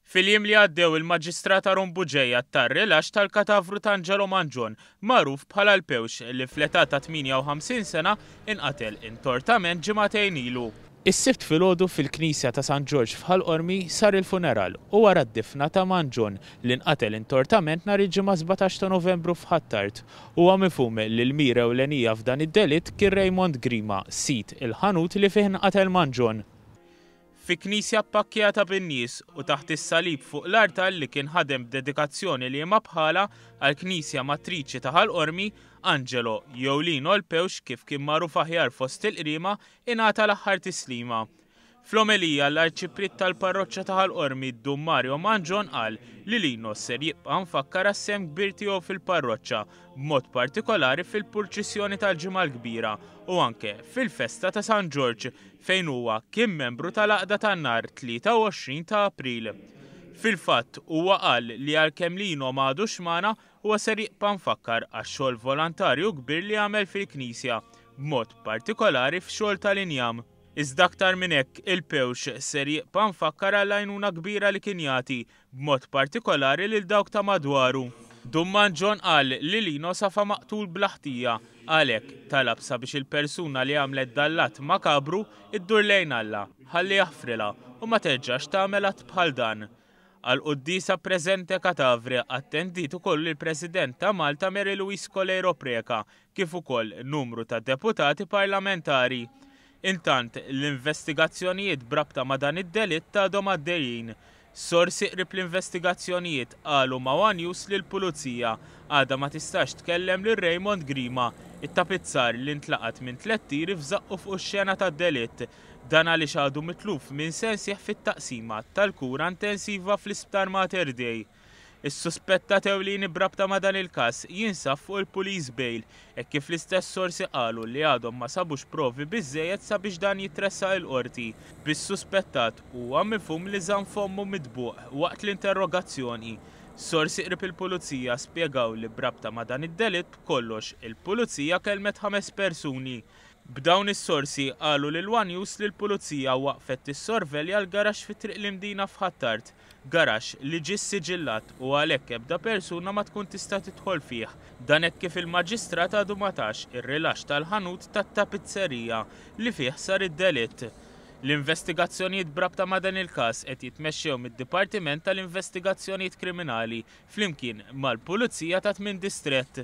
Fil-jiem li għaddew il-Maġistrat Aron Buġeja tar-rilax tal-katavru ta' Angelo Mangion, magħruf bħala l-Pewx li fl-età ta' 58 sena inqatel intortament ġimagħtejn ilu. Is-sibt filgħodu fil-Knisja ta' San George f'Ħalqormi sar il-funeral u wara d-difna ta' Mangion li nqatel intortament nhar il-ġimgħa 17 ta' Novembru f'Ħattart. Huwa mifhum li l-mira ewlenija f'dan id-delitt kien Raymond Grima, sit il-ħanut li fih nqatel Mangion. Fi knisja ppakkjata bin-nies u taħt is-salib fuq l-artal li kien ħadem b'dedikazzjoni li ma bħala għall Knisja Matriċi ta' Ħalqormi, Angelo jew Lino l-Pewx kif kien magħruf aħjar fost il-qriema ingħata l-aħħar tislima. Fl-omelija l-Arċipriet tal-Parroċċja ta' Ħalqormi Dum Mario Mangion qal li Lino ser jibqa' mfakkar għas-sehem kbir tiegħu fil-parroċċa, b'mod partikolari fil-purċissjoni tal-Ġimgħa l-Kbira u anke fil-festa ta' San George fejn huwa kien membru tal-Għaqda tan-nhar 23 ta' April. Fil-fatt huwa qal li għalkemm Lino m'għadux magħna huwa ser jibqa' mfakkar għax-xogħol volontarju kbir li għamel fil-Knisja, b'mod partikolari f'xogħol tal-injam. Iżda aktar minn hekk il-Pewx ser jibqa' mfakkar għall-għajnuna kbira li kien jagħti b'mod partikolari lil dawk ta' madwaru. Dum Mangion qal li Lino safa maqtul bl-ħtija għalhekk talab sabiex il-persuna li għamlet dallat makabru iddur lejn Alla ħalli jaħfrilha u ma terġax tagħmel att bħal dan. Għall-qudiesa preżenti katavri attendiet ukoll il-President ta' Malta Mary Louise Colero Preca kif ukoll numru ta' deputati parlamentari. Intant l-investigazzjonijiet brabta ma' dan id-delitt għadhom għaddejjin. Sorsi qrib l-investigazzjonijiet qalu ma' One News li l-Pulizija għadha ma tistax tkellem lil Raymond Grima, it-tapizzar li ntlaqat minn 3 tieri f'żaqqu fuq ix-xena tad-delitt. Dan għaliex għadu mitluf minn sensieħ fit-taqsima tal-kura intensiva fl-Isptar Mater Dei. Is-suspettat ewlieni brabta ma' dan il-każ jinsab fuq il-police bail hekk kif l-istess sorsi qalu li għadhom ma sabux provi biżżejjed sabiex dan jitressaq il-qorti. Bis-suspettat huwa mifhum li żamm fommu midbuq waqt l-interrogazzjoni. Sorsi qrib il-Pulizija spjegaw li brabta ma' dan id-delitt kollox il-Pulizija kellmet 5 persuni. B'dawn is-sorsi qalu lil One News li l-Pulizija waqfet is-sorvelja l-garax fit-triq l-imdina f'Ħattart, garax li ġie siġillat u għalhekk ebda persuna ma tkun tista' tidħol fih. Dan hekk kif il-Maġistrat għadu ma tax ir-rilax tal-ħanut tat-tapizzerija li fih sar id-delitt. L-investigazzjonijiet brabta ma' dan il-każ qed jitmexxew mid-Dipartiment tal-Investigazzjonijiet Kriminali flimkien mal-Pulizija ta' 8 Distrett.